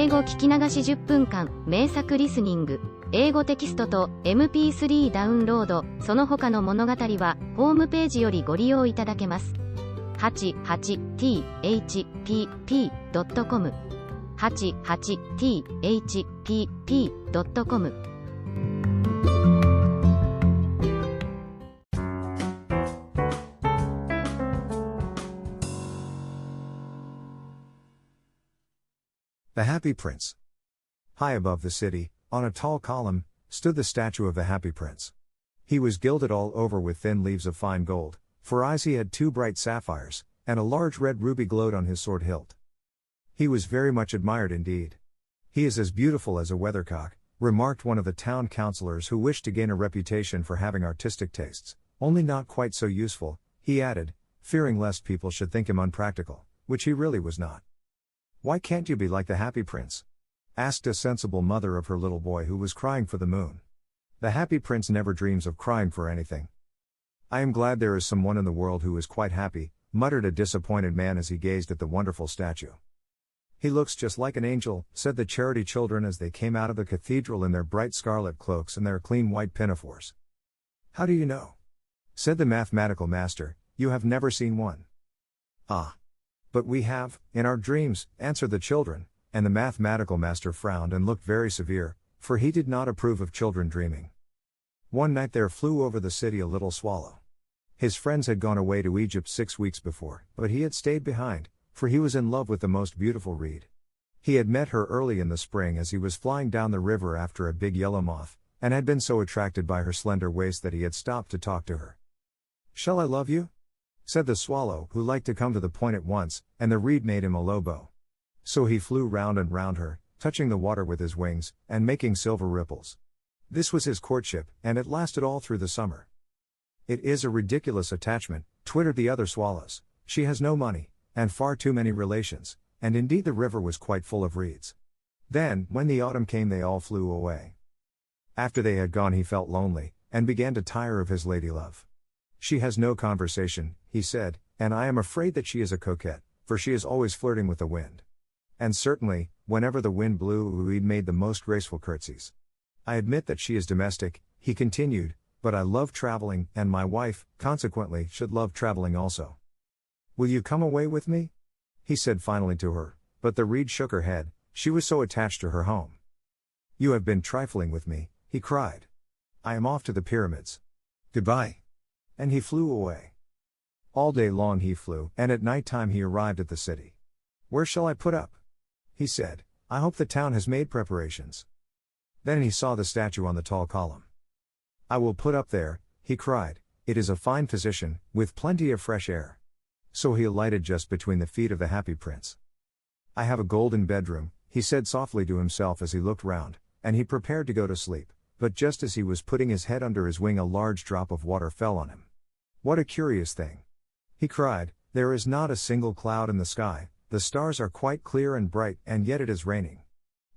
英語聞き流し10分間、名作リスニング、英語テキストと MP3 ダウンロード、その他の物語は、ホームページよりご利用いただけます。88thpp.com 88thpp.com The Happy Prince. High above the city, on a tall column, stood the statue of the Happy Prince. He was gilded all over with thin leaves of fine gold, for eyes he had 2 bright sapphires, and a large red ruby glowed on his sword hilt. He was very much admired indeed. He is as beautiful as a weathercock, remarked one of the town councillors who wished to gain a reputation for having artistic tastes, only not quite so useful, he added, fearing lest people should think him unpractical, which he really was not. "Why can't you be like the Happy Prince?" asked a sensible mother of her little boy who was crying for the moon. "The Happy Prince never dreams of crying for anything." "I am glad there is someone in the world who is quite happy," muttered a disappointed man as he gazed at the wonderful statue. "He looks just like an angel," said the charity children as they came out of the cathedral in their bright scarlet cloaks and their clean white pinafores. "How do you know?" said the mathematical master. "You have never seen one." "Ah. But we have, in our dreams," answered the children, and the mathematical master frowned and looked very severe, for he did not approve of children dreaming. One night there flew over the city a little swallow. His friends had gone away to Egypt 6 weeks before, but he had stayed behind, for he was in love with the most beautiful reed. He had met her early in the spring as he was flying down the river after a big yellow moth, and had been so attracted by her slender waist that he had stopped to talk to her. "Shall I love you?" said the swallow, who liked to come to the point at once, and the reed made him a low bow. So he flew round and round her, touching the water with his wings, and making silver ripples. This was his courtship, and it lasted all through the summer. "It is a ridiculous attachment," twittered the other swallows. "She has no money, and far too many relations," and indeed the river was quite full of reeds. Then, when the autumn came, they all flew away. After they had gone he felt lonely, and began to tire of his lady-love. "She has no conversation," he said, "and I am afraid that she is a coquette, for she is always flirting with the wind. And certainly, whenever the wind blew, he made the most graceful curtsies. I admit that she is domestic," he continued, "but I love traveling, and my wife, consequently, should love traveling also. Will you come away with me?" he said finally to her, but the reed shook her head, she was so attached to her home. "You have been trifling with me," he cried. "I am off to the pyramids. Goodbye." And he flew away. All day long he flew, and at night time he arrived at the city. "Where shall I put up?" he said. "I hope the town has made preparations." Then he saw the statue on the tall column. "I will put up there," he cried. "It is a fine position, with plenty of fresh air." So he alighted just between the feet of the Happy Prince. "I have a golden bedroom," he said softly to himself as he looked round, and he prepared to go to sleep, but just as he was putting his head under his wing a large drop of water fell on him. "What a curious thing!" he cried. "There is not a single cloud in the sky, the stars are quite clear and bright, and yet it is raining.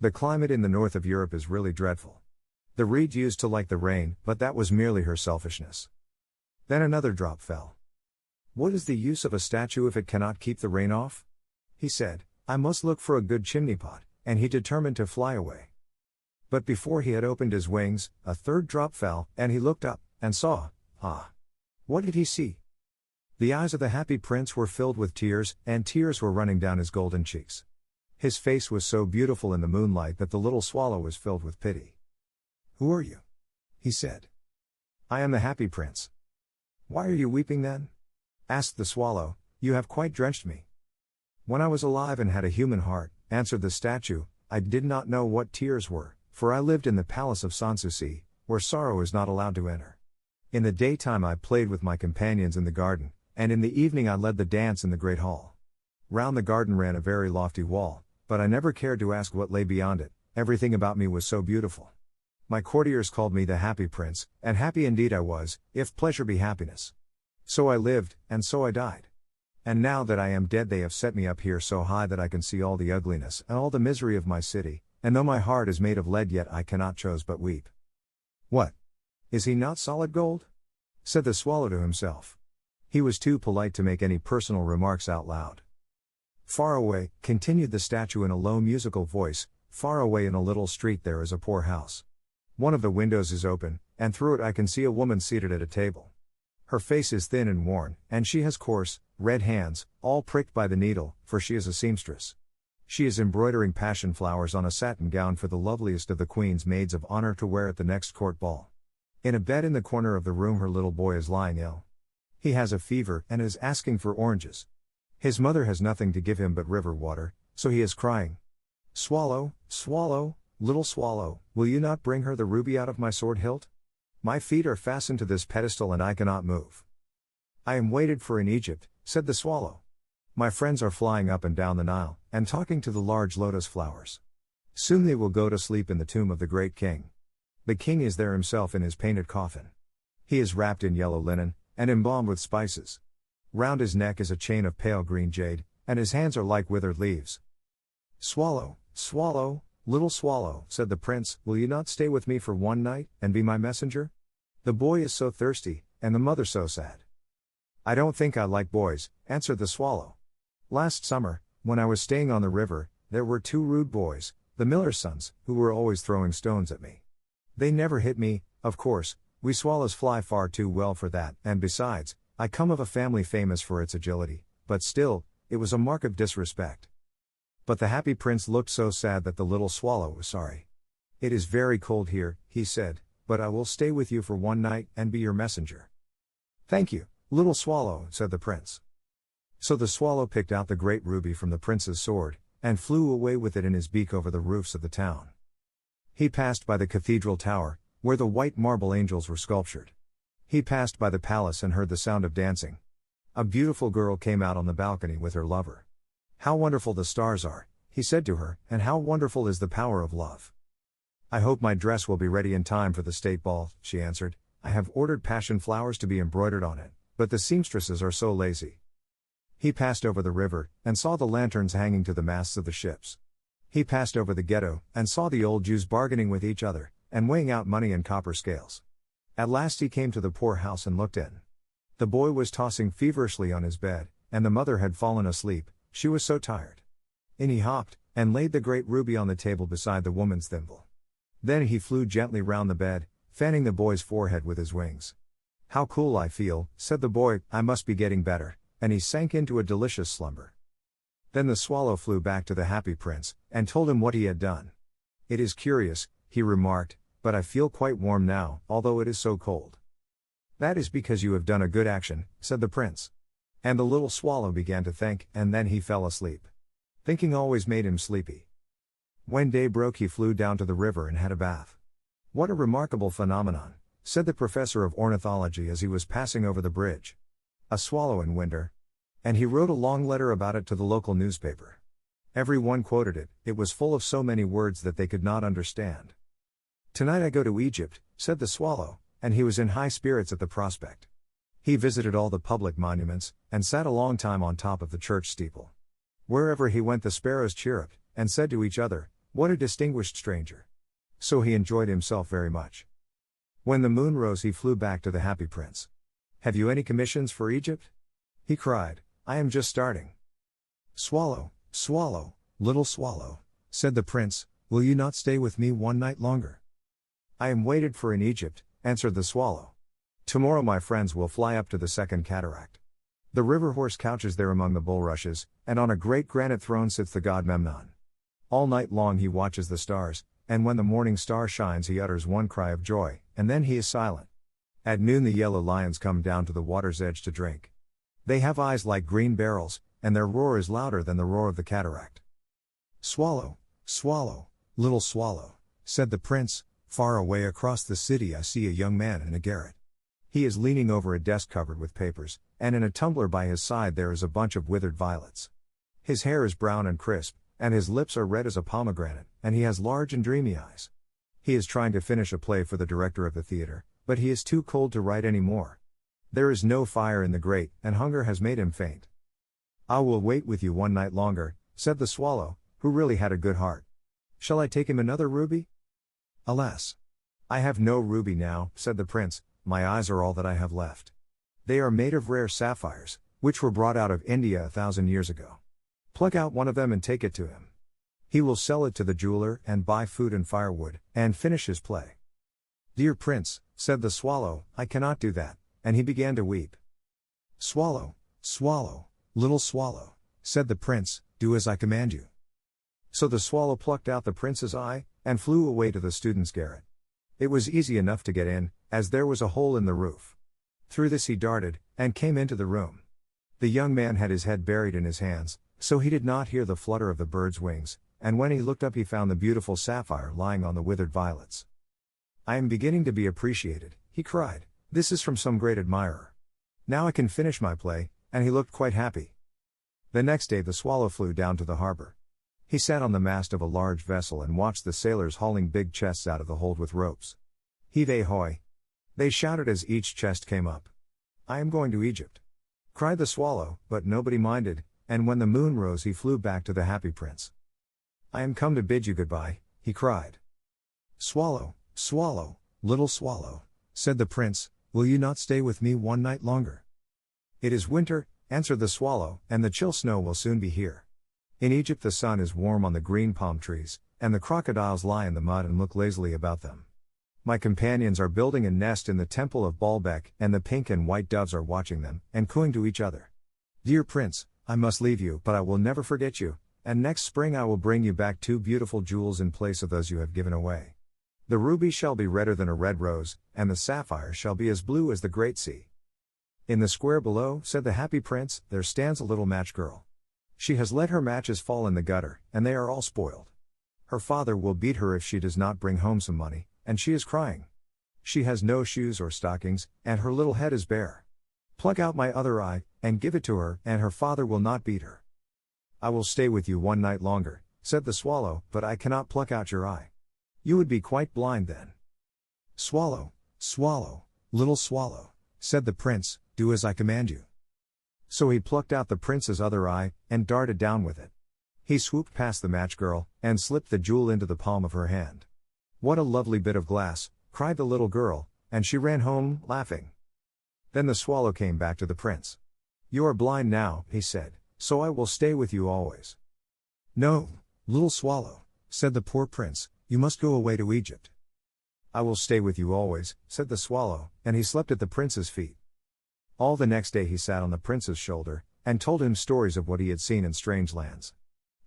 The climate in the north of Europe is really dreadful." The reed used to like the rain, but that was merely her selfishness. Then another drop fell. "What is the use of a statue if it cannot keep the rain off?" he said. "I must look for a good chimney pot," and he determined to fly away. But before he had opened his wings, a third drop fell, and he looked up, and saw, what did he see? The eyes of the Happy Prince were filled with tears, and tears were running down his golden cheeks. His face was so beautiful in the moonlight that the little swallow was filled with pity. "Who are you?" he said. "I am the Happy Prince." "Why are you weeping then?" asked the swallow. "You have quite drenched me." "When I was alive and had a human heart," answered the statue, "I did not know what tears were, for I lived in the palace of Sanssouci, where sorrow is not allowed to enter. In the daytime I played with my companions in the garden, and in the evening I led the dance in the great hall. Round the garden ran a very lofty wall, but I never cared to ask what lay beyond it, everything about me was so beautiful. My courtiers called me the Happy Prince, and happy indeed I was, if pleasure be happiness. So I lived, and so I died. And now that I am dead they have set me up here so high that I can see all the ugliness and all the misery of my city, and though my heart is made of lead yet I cannot choose but weep." "What? Is he not solid gold?" said the swallow to himself. He was too polite to make any personal remarks out loud. Far away, continued the statue in a low musical voice, far away in a little street there is a poor house. One of the windows is open, and through it I can see a woman seated at a table. Her face is thin and worn, and she has coarse, red hands, all pricked by the needle, for she is a seamstress. She is embroidering passion flowers on a satin gown for the loveliest of the Queen's maids of honor to wear at the next court ball. In a bed in the corner of the room her little boy is lying ill. He has a fever and is asking for oranges. His mother has nothing to give him but river water, so he is crying. Swallow, swallow, little swallow, will you not bring her the ruby out of my sword hilt? My feet are fastened to this pedestal and I cannot move. I am waited for in Egypt, said the swallow. My friends are flying up and down the Nile, and talking to the large lotus flowers. Soon they will go to sleep in the tomb of the great king. The king is there himself in his painted coffin. He is wrapped in yellow linen, and embalmed with spices. Round his neck is a chain of pale green jade, and his hands are like withered leaves. Swallow, swallow, little swallow, said the prince, will you not stay with me for one night, and be my messenger? The boy is so thirsty, and the mother so sad. I don't think I like boys, answered the swallow. Last summer, when I was staying on the river, there were two rude boys, the miller's sons, who were always throwing stones at me. They never hit me, of course, we swallows fly far too well for that, and besides, I come of a family famous for its agility, but still, it was a mark of disrespect. But the happy prince looked so sad that the little swallow was sorry. It is very cold here, he said, but I will stay with you for one night, and be your messenger. Thank you, little swallow, said the prince. So the swallow picked out the great ruby from the prince's sword, and flew away with it in his beak over the roofs of the town. He passed by the cathedral tower, where the white marble angels were sculptured. He passed by the palace and heard the sound of dancing. A beautiful girl came out on the balcony with her lover. How wonderful the stars are, he said to her, and how wonderful is the power of love. I hope my dress will be ready in time for the state ball, she answered. I have ordered passion flowers to be embroidered on it, but the seamstresses are so lazy. He passed over the river, and saw the lanterns hanging to the masts of the ships. He passed over the ghetto, and saw the old Jews bargaining with each other, and weighing out money in copper scales. At last he came to the poor house and looked in. The boy was tossing feverishly on his bed, and the mother had fallen asleep, she was so tired. In he hopped, and laid the great ruby on the table beside the woman's thimble. Then he flew gently round the bed, fanning the boy's forehead with his wings. How cool I feel, said the boy, I must be getting better, and he sank into a delicious slumber. Then the swallow flew back to the happy prince, and told him what he had done. It is curious, he remarked, but I feel quite warm now, although it is so cold. That is because you have done a good action, said the prince. And the little swallow began to think, and then he fell asleep. Thinking always made him sleepy. When day broke he flew down to the river and had a bath. What a remarkable phenomenon, said the professor of ornithology as he was passing over the bridge. A swallow in winter. And he wrote a long letter about it to the local newspaper. Everyone quoted it, it was full of so many words that they could not understand. Tonight I go to Egypt, said the swallow, and he was in high spirits at the prospect. He visited all the public monuments, and sat a long time on top of the church steeple. Wherever he went the sparrows chirruped, and said to each other, what a distinguished stranger. So he enjoyed himself very much. When the moon rose he flew back to the happy prince. Have you any commissions for Egypt? He cried, I am just starting. Swallow, swallow, little swallow, said the prince, will you not stay with me one night longer? I am waited for in Egypt, answered the swallow. Tomorrow my friends will fly up to the second cataract. The river horse couches there among the bulrushes, and on a great granite throne sits the god Memnon. All night long he watches the stars, and when the morning star shines he utters one cry of joy, and then he is silent. At noon the yellow lions come down to the water's edge to drink. They have eyes like green barrels, and their roar is louder than the roar of the cataract. Swallow, swallow, little swallow, said the prince, far away across the city I see a young man in a garret. He is leaning over a desk covered with papers, and in a tumbler by his side there is a bunch of withered violets. His hair is brown and crisp, and his lips are red as a pomegranate, and he has large and dreamy eyes. He is trying to finish a play for the director of the theater, but he is too cold to write any more. There is no fire in the grate, and hunger has made him faint. I will wait with you one night longer, said the swallow, who really had a good heart. Shall I take him another ruby? Alas! I have no ruby now, said the prince, my eyes are all that I have left. They are made of rare sapphires, which were brought out of India 1,000 years ago. Pluck out one of them and take it to him. He will sell it to the jeweler and buy food and firewood, and finish his play. Dear Prince, said the swallow, I cannot do that, and he began to weep. Swallow, swallow, little swallow, said the prince, do as I command you. So the swallow plucked out the prince's eye, and flew away to the student's garret. It was easy enough to get in, as there was a hole in the roof. Through this he darted, and came into the room. The young man had his head buried in his hands, so he did not hear the flutter of the bird's wings, and when he looked up he found the beautiful sapphire lying on the withered violets. I am beginning to be appreciated, he cried, this is from some great admirer. Now I can finish my play, and he looked quite happy. The next day the swallow flew down to the harbor. He sat on the mast of a large vessel and watched the sailors hauling big chests out of the hold with ropes. Heave ahoy! They shouted as each chest came up. I am going to Egypt, cried the swallow, but nobody minded, and when the moon rose he flew back to the happy prince. I am come to bid you goodbye, he cried. Swallow, swallow, little swallow, said the prince, will you not stay with me one night longer? It is winter, answered the swallow, and the chill snow will soon be here. In Egypt the sun is warm on the green palm trees, and the crocodiles lie in the mud and look lazily about them. My companions are building a nest in the temple of Baalbek, and the pink and white doves are watching them, and cooing to each other. Dear prince, I must leave you, but I will never forget you, and next spring I will bring you back 2 beautiful jewels in place of those you have given away. The ruby shall be redder than a red rose, and the sapphire shall be as blue as the great sea. In the square below, said the happy prince, there stands a little match girl. She has let her matches fall in the gutter, and they are all spoiled. Her father will beat her if she does not bring home some money, and she is crying. She has no shoes or stockings, and her little head is bare. Pluck out my other eye, and give it to her, and her father will not beat her. I will stay with you one night longer, said the swallow, but I cannot pluck out your eye. You would be quite blind then. Swallow, swallow, little swallow, said the prince, do as I command you. So he plucked out the prince's other eye, and darted down with it. He swooped past the match girl, and slipped the jewel into the palm of her hand. What a lovely bit of glass, cried the little girl, and she ran home, laughing. Then the swallow came back to the prince. You are blind now, he said, so I will stay with you always. No, little swallow, said the poor prince, you must go away to Egypt. I will stay with you always, said the swallow, and he slept at the prince's feet. All the next day he sat on the prince's shoulder, and told him stories of what he had seen in strange lands.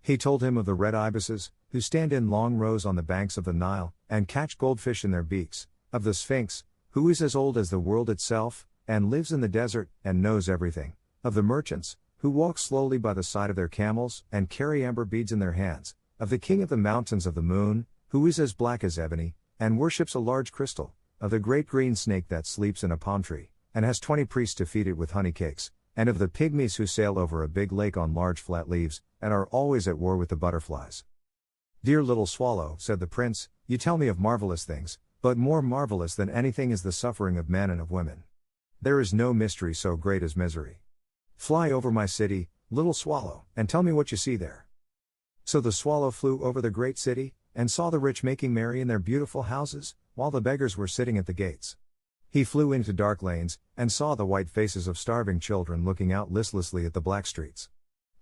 He told him of the red ibises, who stand in long rows on the banks of the Nile, and catch goldfish in their beaks, of the Sphinx, who is as old as the world itself, and lives in the desert, and knows everything, of the merchants, who walk slowly by the side of their camels, and carry amber beads in their hands, of the king of the mountains of the moon, who is as black as ebony, and worships a large crystal, of the great green snake that sleeps in a palm tree, and has 20 priests to feed it with honey cakes, and of the pygmies who sail over a big lake on large flat leaves, and are always at war with the butterflies. Dear little swallow, said the prince, you tell me of marvelous things, but more marvelous than anything is the suffering of men and of women. There is no mystery so great as misery. Fly over my city, little swallow, and tell me what you see there. So the swallow flew over the great city, and saw the rich making merry in their beautiful houses, while the beggars were sitting at the gates. He flew into dark lanes, and saw the white faces of starving children looking out listlessly at the black streets.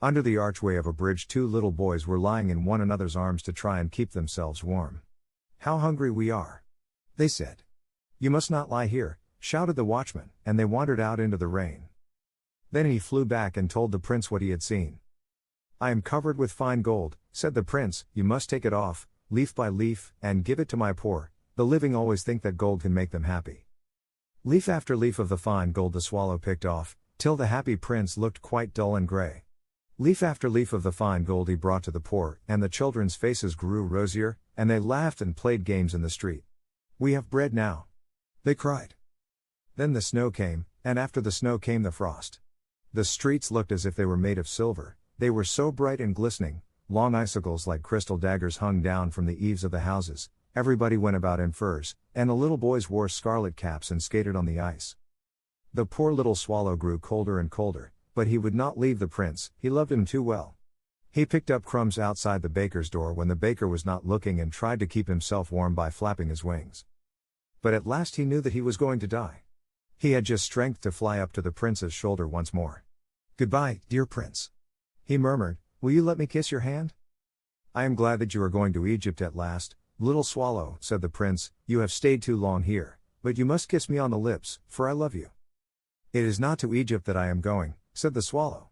Under the archway of a bridge 2 little boys were lying in one another's arms to try and keep themselves warm. How hungry we are, they said. You must not lie here, shouted the watchman, and they wandered out into the rain. Then he flew back and told the prince what he had seen. I am covered with fine gold, said the prince, you must take it off, leaf by leaf, and give it to my poor. The living always think that gold can make them happy. Leaf after leaf of the fine gold the swallow picked off, till the happy prince looked quite dull and grey. Leaf after leaf of the fine gold he brought to the poor, and the children's faces grew rosier, and they laughed and played games in the street. We have bread now, they cried. Then the snow came, and after the snow came the frost. The streets looked as if they were made of silver, they were so bright and glistening, long icicles like crystal daggers hung down from the eaves of the houses, everybody went about in furs, and the little boys wore scarlet caps and skated on the ice. The poor little swallow grew colder and colder, but he would not leave the prince, he loved him too well. He picked up crumbs outside the baker's door when the baker was not looking and tried to keep himself warm by flapping his wings. But at last he knew that he was going to die. He had just strength to fly up to the prince's shoulder once more. Goodbye, dear prince, he murmured, will you let me kiss your hand? I am glad that you are going to Egypt at last, little swallow, said the prince, you have stayed too long here, but you must kiss me on the lips, for I love you. It is not to Egypt that I am going, said the swallow.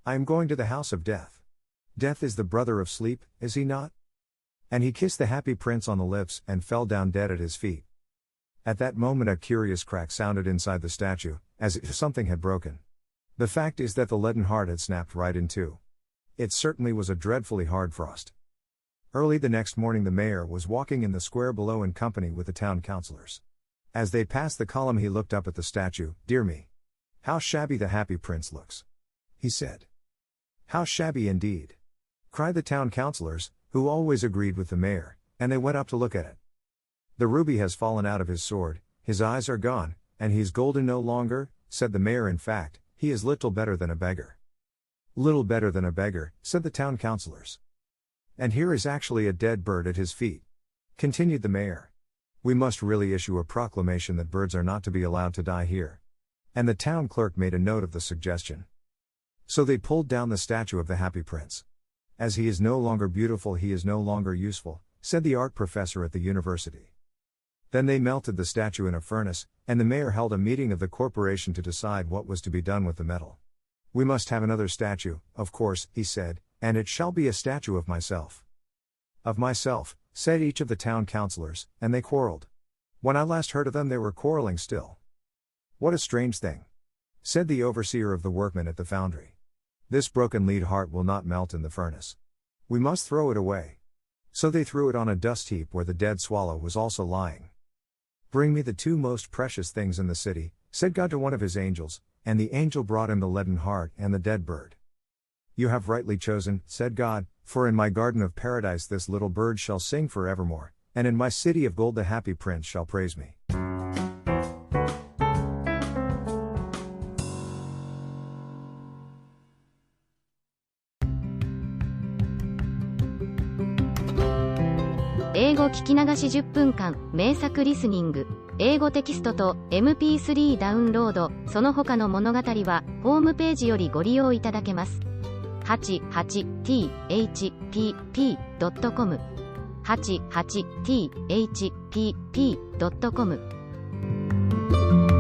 I am going to the house of death. Death is the brother of sleep, is he not? And he kissed the happy prince on the lips and fell down dead at his feet. At that moment a curious crack sounded inside the statue, as if something had broken. The fact is that the leaden heart had snapped right in two. It certainly was a dreadfully hard frost. Early the next morning the mayor was walking in the square below in company with the town councillors. As they passed the column he looked up at the statue. Dear me! How shabby the happy prince looks! He said. How shabby indeed! Cried the town councillors, who always agreed with the mayor, and they went up to look at it. The ruby has fallen out of his sword, his eyes are gone, and he's golden no longer, said the mayor. In fact, he is little better than a beggar. Little better than a beggar, said the town councillors. And here is actually a dead bird at his feet. Continued the mayor. We must really issue a proclamation that birds are not to be allowed to die here. And the town clerk made a note of the suggestion. So they pulled down the statue of the happy prince. As he is no longer beautiful, he is no longer useful, said the art professor at the university. Then they melted the statue in a furnace, and the mayor held a meeting of the corporation to decide what was to be done with the metal. We must have another statue, of course, he said, and it shall be a statue of myself. Of myself, said each of the town councillors, and they quarreled. When I last heard of them they were quarreling still. What a strange thing! Said the overseer of the workmen at the foundry. This broken lead heart will not melt in the furnace. We must throw it away. So they threw it on a dust heap where the dead swallow was also lying. Bring me the two most precious things in the city, said God to one of his angels, and the angel brought him the leaden heart and the dead bird. You have rightly chosen, said God, for in my garden of paradise this little bird shall sing forevermore, and in my city of gold the happy prince shall praise me.英語聞き流し10分間、名作リスニング、英語テキストと MP3 ダウンロード、その他の物語は、ホームページよりご利用いただけます。88thpp.com 88thpp.com